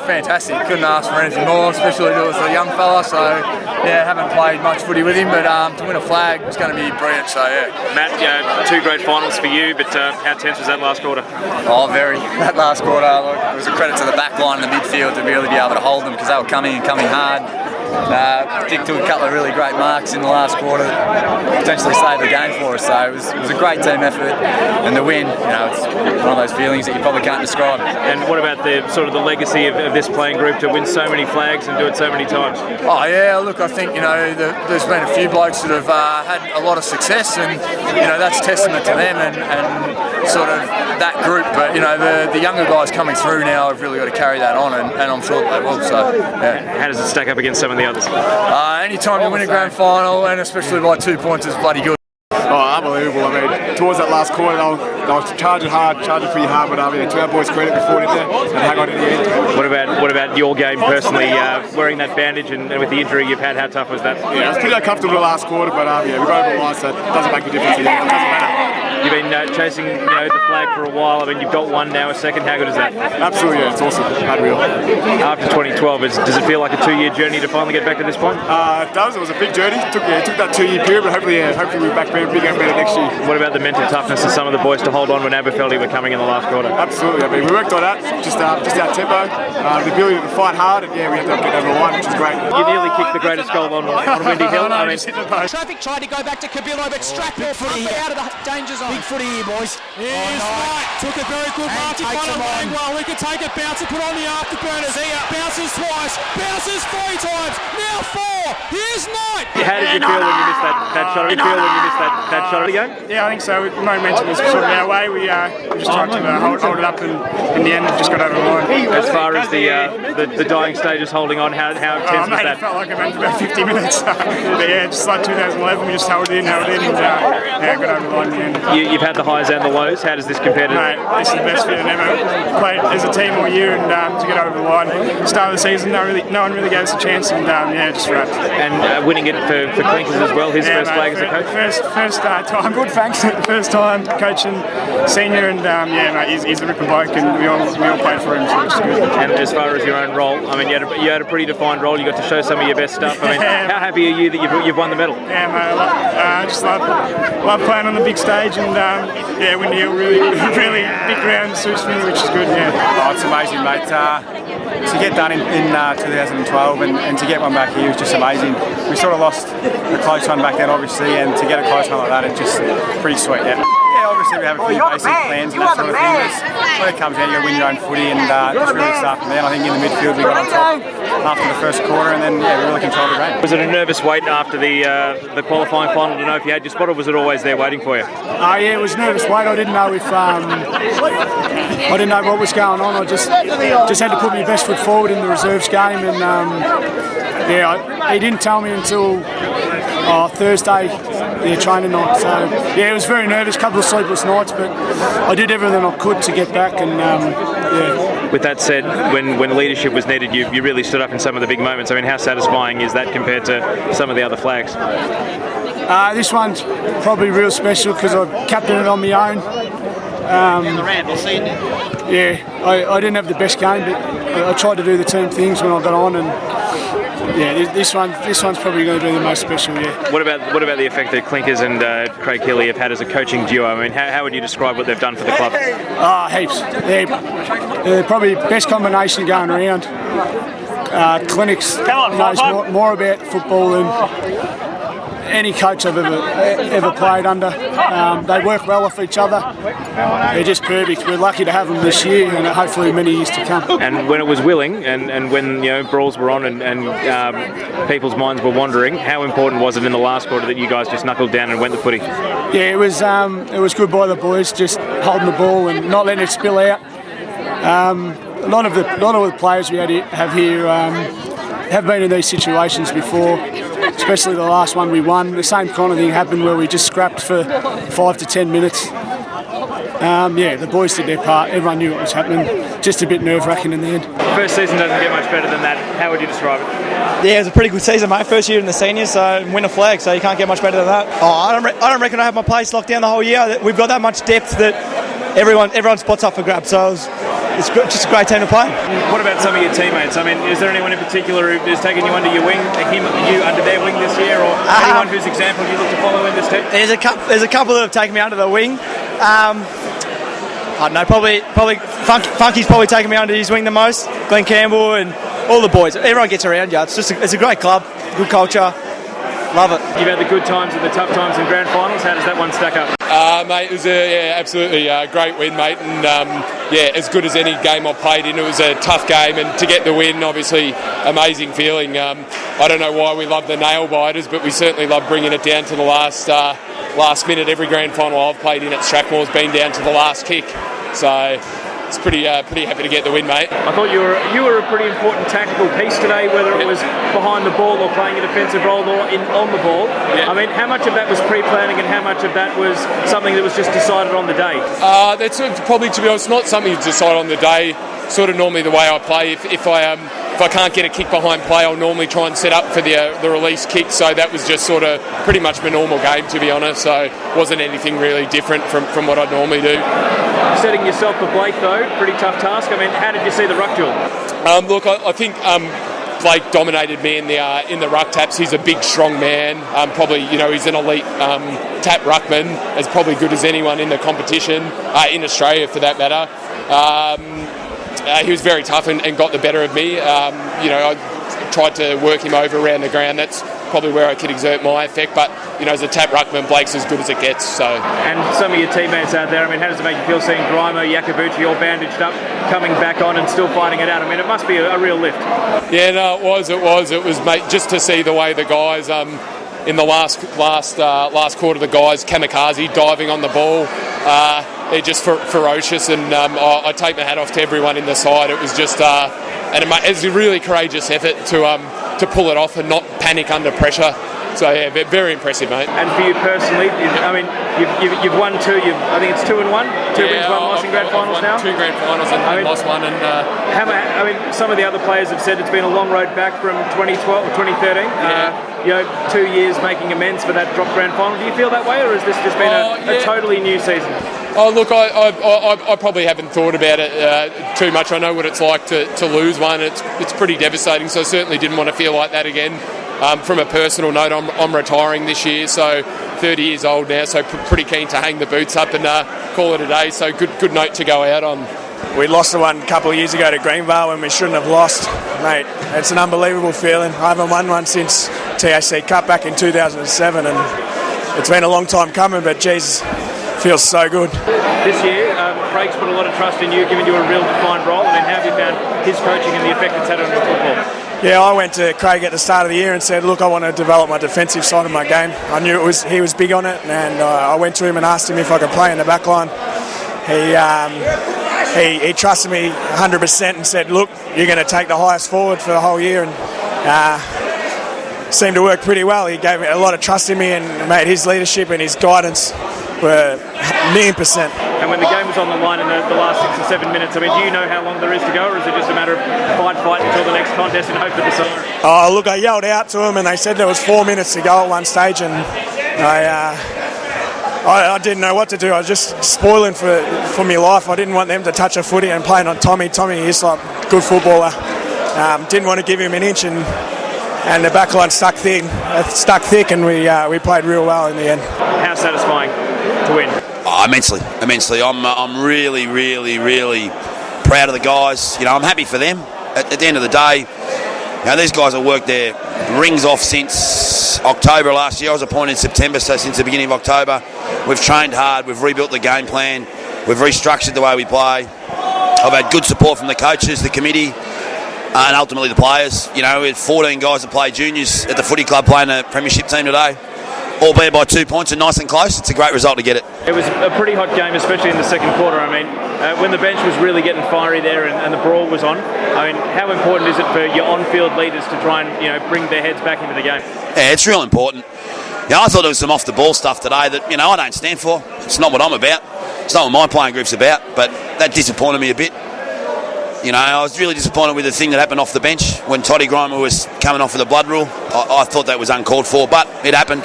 fantastic. Couldn't ask for anything more, especially to a young fella. So yeah, haven't played much footy with him, but to win a flag was going to be brilliant. So yeah. Matt, 2 great finals for you, but how tense was that last quarter? Oh, very. That last quarter, it was a credit to the back line and the midfield to really be able to hold them because they were coming hard. Dick took a couple of really great marks in the last quarter that potentially saved the game for us. So it was a great team effort, and the win, it's one of those feelings that you probably can't describe. And what about the legacy of this playing group to win so many flags and do it so many times? Oh yeah, look, I think there's been a few blokes that have had a lot of success, and that's testament to them and sort of that group. But the younger guys coming through now have really got to carry that on, and I'm sure they will. So yeah. How does it stack up against some of the others? Any time you win a grand final, and especially by 2 points, is bloody good. Oh, unbelievable. I mean, towards that last quarter, they were charging pretty hard, but to our boys' credit before it and hang on in the end. What about your game personally? Wearing that bandage and with the injury you've had, how tough was that? Yeah, it was pretty uncomfortable the last quarter, but we got over the line, so it doesn't make a difference. It doesn't matter. You've been chasing the flag for a while. I mean, you've got one now, a second. How good is that? Absolutely, yeah, it's awesome. Unreal. After 2012, does it feel like a 2-year journey to finally get back to this point? It does. It was a big journey. It took that 2-year period, but hopefully we're back bigger and better next year. What about the mental toughness of some of the boys to hold on when Aberfeldy were coming in the last quarter? Absolutely. I mean, we worked on that, just our tempo, the ability to fight hard, and we had to get over the line, which is great. You nearly kicked the greatest goal on Windy Hill. Traffic tried to go back to Cabillo, but Strathmore out of the danger zone. Big footy here, boys. Here's Knight. Took a very good mark. He followed playing well. We could take it, bounce and put on the afterburners. Bounces twice, bounces 3 times, now 4. Here's Knight. How did you feel when you missed that shot? Did you feel when you missed that shot of the game? Yeah, I think so. Momentum was sort of our way. We just tried to hold it up, and in the end, it just got over the line. As far as the dying stages holding on, how tense was that? It felt like it went for about 50 minutes. But yeah, just like 2011, we just held it in, and got over the line in the end. You've had the highs and the lows. How does this compare to? Mate, this is the best we've ever played as a team all year, and to get over the line. Start of the season, no one really gave us a chance, and just wrapped. And winning it for Clinkers as well, his first flag as a coach. First time, good thanks. First time coaching senior, and mate, he's a ripper bloke, and we all played for him, so it's good. And as far as your own role, I mean, you had a pretty defined role. You got to show some of your best stuff. I mean, how happy are you that you've won the medal? Yeah, mate, I just love playing on the big stage, and Windy Hill really big ground suits me, which is good. Yeah. Oh, it's amazing, mate. To get done in 2012 and to get one back here was just amazing. We sort of lost a close one back then, obviously, and to get a close one like that, it's just pretty sweet. Yeah. Obviously we have a few basic plans and that sort of thing. When it comes down, you got to win your own footy, and just really start from there. I think in the midfield we got on top after the first quarter, and then we really controlled the game. Was it a nervous wait after the qualifying final to know if you had your spot, or was it always there waiting for you? Yeah, it was a nervous wait. I didn't know if I didn't know what was going on. I just had to put my best foot forward in the reserves game, and he didn't tell me until Thursday, training night. So it was very nervous, couple of sleepless nights, but I did everything I could to get back, and With that said, when leadership was needed, you really stood up in some of the big moments. I mean, how satisfying is that compared to some of the other flags? This one's probably real special because I captained it on my own. I didn't have the best game, but I tried to do the team things when I got on, and this one's probably going to be the most special. Yeah. What about the effect that Clinkers and Craig Clinnick have had as a coaching duo? I mean, how would you describe what they've done for the club? Heaps. They're probably the best combination going around. Clinnick knows more about football than any coach I've ever played under. They work well off each other. They're just perfect. We're lucky to have them this year, and hopefully many years to come. And when it was willing, and when brawls were on, and people's minds were wandering, how important was it in the last quarter that you guys just knuckled down and went the footy? Yeah, it was good by the boys, just holding the ball and not letting it spill out. A lot of the players we have here have been in these situations before. Especially the last one we won. The same kind of thing happened where we just scrapped for 5 to 10 minutes. The boys did their part. Everyone knew what was happening. Just a bit nerve-wracking in the end. First season doesn't get much better than that. How would you describe it? Yeah, it was a pretty good season, mate. First year in the seniors, so win a flag, so you can't get much better than that. I don't reckon I have my place locked down the whole year. We've got that much depth that everyone's spots up for grabs. So it it's just a great team to play. What about some of your teammates? I mean, is there anyone in particular who has taken you under your wing, you under their wing this year, or anyone whose example you look to follow in this team? There's a couple that have taken me under the wing. I don't know, probably Funky's probably taken me under his wing the most. Glenn Campbell and all the boys. Everyone gets around you. It's a great club, good culture. Love it. You've had the good times and the tough times in grand finals. How does that one stack up? Mate, it was absolutely a great win, mate, and as good as any game I played in. It was a tough game, and to get the win, obviously, amazing feeling. I don't know why we love the nail biters, but we certainly love bringing it down to the last minute. Every grand final I've played in at Strathmore has been down to the last kick, so it's pretty happy to get the win, mate. I thought you were a pretty important tactical piece today, whether it was behind the ball or playing a defensive role or on the ball. Yeah. I mean, how much of that was pre-planning and how much of that was something that was just decided on the day? That's probably, to be honest, not something you decide on the day. Sort of normally the way I play. If I can't get a kick behind play, I'll normally try and set up for the release kick. So that was just sort of pretty much my normal game, to be honest. So it wasn't anything really different from what I'd normally do. Setting yourself for Blake, though, pretty tough task. I mean, how did you see the ruck duel? Look, I think Blake dominated me in the ruck taps. He's a big, strong man. Probably, he's an elite tap ruckman, as probably good as anyone in the competition in Australia, for that matter. He was very tough and got the better of me. I tried to work him over around the ground. That's probably where I could exert my effect. But, as a tap ruckman, Blake's as good as it gets. So. And some of your teammates out there, I mean, how does it make you feel seeing Grimo, Iacobucci all bandaged up, coming back on and still fighting it out? I mean, it must be a real lift. Yeah, no, it was, mate, just to see the way the guys... in the last quarter, the guys kamikaze diving on the ball. They're just ferocious, and I take my hat off to everyone in the side. It was just it's a really courageous effort to pull it off and not panic under pressure. So yeah, very impressive, mate. And for you personally, I mean, you've won two. I think it's 2-1, two wins, one loss in grand finals now. 2 grand finals and lost one. And some of the other players have said it's been a long road back from 2012 or 2013. 2 years making amends for that drop grand final. Do you feel that way, or has this just been a totally new season? Oh, look, I probably haven't thought about it too much. I know what it's like to lose one. It's pretty devastating, so I certainly didn't want to feel like that again. From a personal note, I'm retiring this year, so 30 years old now, so pretty keen to hang the boots up and call it a day. So good note to go out on. We lost the one a couple of years ago to Greenvale when we shouldn't have lost. Mate, it's an unbelievable feeling. I haven't won one since TAC Cup back in 2007, and it's been a long time coming, but geez, feels so good. This year, Craig's put a lot of trust in you, giving you a real defined role. I mean, how have you found his coaching and the effect it's had on your football? Yeah, I went to Craig at the start of the year and said, look, I want to develop my defensive side of my game. I knew he was big on it, and I went to him and asked him if I could play in the back line. He trusted me 100% and said, look, you're going to take the highest forward for the whole year, and seemed to work pretty well. He gave me a lot of trust in me, and made his leadership and his guidance were 1,000,000%. And when the game was on the line in the last 6 or 7 minutes, I mean, do you know how long there is to go, or is it just a matter of fight until the next contest and hope for the summer? Oh, look, I yelled out to them, and they said there was 4 minutes to go at one stage, and I didn't know what to do. I was just spoiling for my life. I didn't want them to touch a footy and playing on Tommy. Tommy is like a good footballer. Didn't want to give him an inch, and the back line stuck thick, and we played real well in the end. How satisfying to win? Oh, immensely. I'm really, really, really proud of the guys. I'm happy for them. At the end of the day, these guys have worked their rings off since October last year. I was appointed in September, so since the beginning of October. We've trained hard, we've rebuilt the game plan, we've restructured the way we play. I've had good support from the coaches, the committee, and ultimately the players. We had 14 guys that play juniors at the footy club playing a premiership team today, albeit by 2 points and nice and close. It's a great result to get it. It was a pretty hot game, especially in the second quarter. I mean, when the bench was really getting fiery there and the brawl was on, I mean, how important is it for your on-field leaders to try and bring their heads back into the game? Yeah, it's real important. I thought there was some off-the-ball stuff today that, I don't stand for. It's not what I'm about. It's not what my playing group's about, but that disappointed me a bit. You know, I was really disappointed with the thing that happened off the bench when Toddy Grimer was coming off with a blood rule. I thought that was uncalled for, but it happened.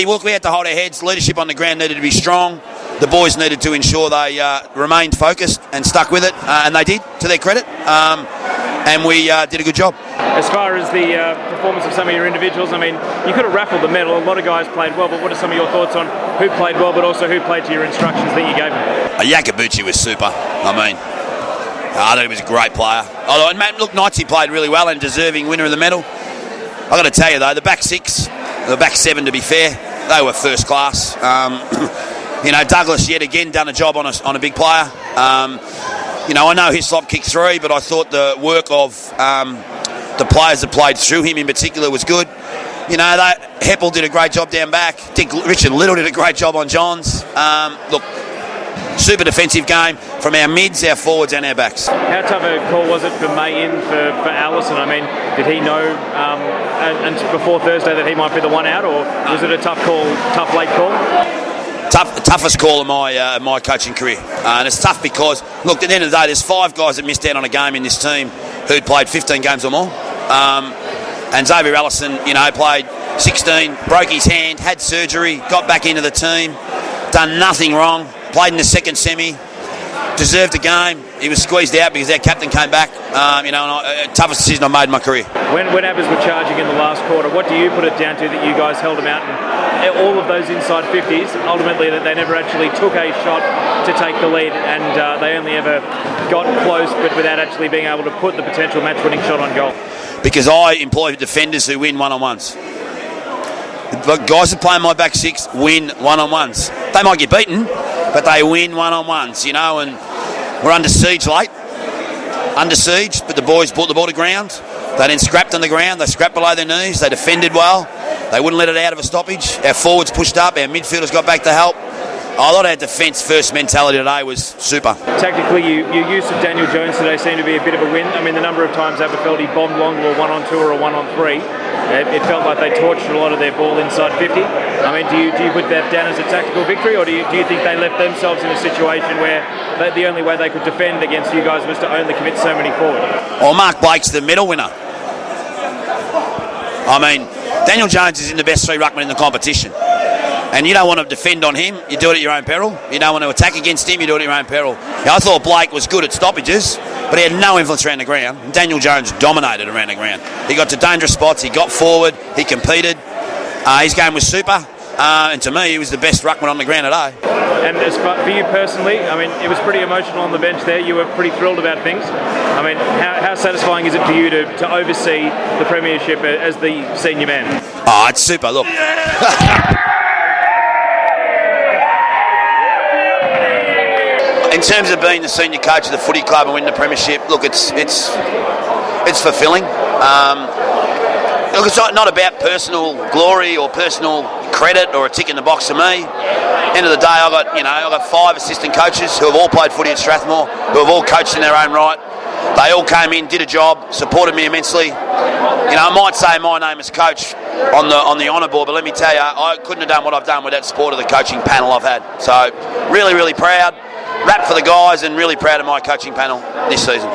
Look, we had to hold our heads. Leadership on the ground needed to be strong. The boys needed to ensure they remained focused and stuck with it, and they did, to their credit. And we did a good job. As far as the performance of some of your individuals, I mean, you could have raffled the medal. A lot of guys played well, but what are some of your thoughts on who played well, but also who played to your instructions that you gave them? Iacobucci was super. I thought he was a great player. Although, look, Knightsy played really well and deserving winner of the medal. I've got to tell you, though, the back six, the back seven, to be fair, they were first class. Douglas, yet again, done a job on a big player. I know Hislop kicked 3, but I thought the work of the players that played through him in particular was good. Heppel did a great job down back. Richard Little did a great job on Johns. Super defensive game from our mids, our forwards and our backs. How tough a call was it for May in for Allison? I mean, did he know and before Thursday that he might be the one out, or was it a tough late call? Toughest call of my coaching career. And it's tough because, look, at the end of the day, there's 5 guys that missed out on a game in this team who'd played 15 games or more. And Xavier Allison, played 16, broke his hand, had surgery, got back into the team, done nothing wrong, played in the second semi, deserved a game. He was squeezed out because our captain came back. Toughest decision I made in my career. When Abbas were charging in the last quarter, what do you put it down to that you guys held them out and all of those inside 50s, ultimately that they never actually took a shot to take the lead and they only ever got close but without actually being able to put the potential match-winning shot on goal? Because I employ defenders who win one-on-ones. The guys that play in my back six win one-on-ones. They might get beaten, but they win one-on-ones, and we're under siege late. Under siege, but the boys brought the ball to ground. They then scrapped on the ground. They scrapped below their knees. They defended well. They wouldn't let it out of a stoppage. Our forwards pushed up. Our midfielders got back to help. I thought our defence-first mentality today was super. Tactically, your use of Daniel Jones today seemed to be a bit of a win. I mean, the number of times Aberfeldy bombed long to a 1-on-2 or a 1-on-3, it felt like they torched a lot of their ball inside 50. I mean, do you put that down as a tactical victory, or do you think they left themselves in a situation where the only way they could defend against you guys was to only commit so many forward? Well, Mark Blake's the medal winner. I mean, Daniel Jones is in the best 3 ruckmen in the competition. And you don't want to defend on him, you do it at your own peril. You don't want to attack against him, you do it at your own peril. I thought Blake was good at stoppages, but he had no influence around the ground. And Daniel Jones dominated around the ground. He got to dangerous spots, he got forward, he competed. His game was super. And to me, he was the best ruckman on the ground today. And as for you personally, I mean, it was pretty emotional on the bench there. You were pretty thrilled about things. I mean, how satisfying is it for you to oversee the premiership as the senior man? Oh, it's super. Look. In terms of being the senior coach of the footy club and winning the premiership, look, it's fulfilling. Look, it's not about personal glory or personal credit or a tick in the box for me. End of the day, I got 5 assistant coaches who have all played footy at Strathmore, who have all coached in their own right. They all came in, did a job, supported me immensely. I might say my name as coach on the honour board, but let me tell you, I couldn't have done what I've done without support of the coaching panel I've had. So, really, really proud. Rap for the guys and really proud of my coaching panel this season.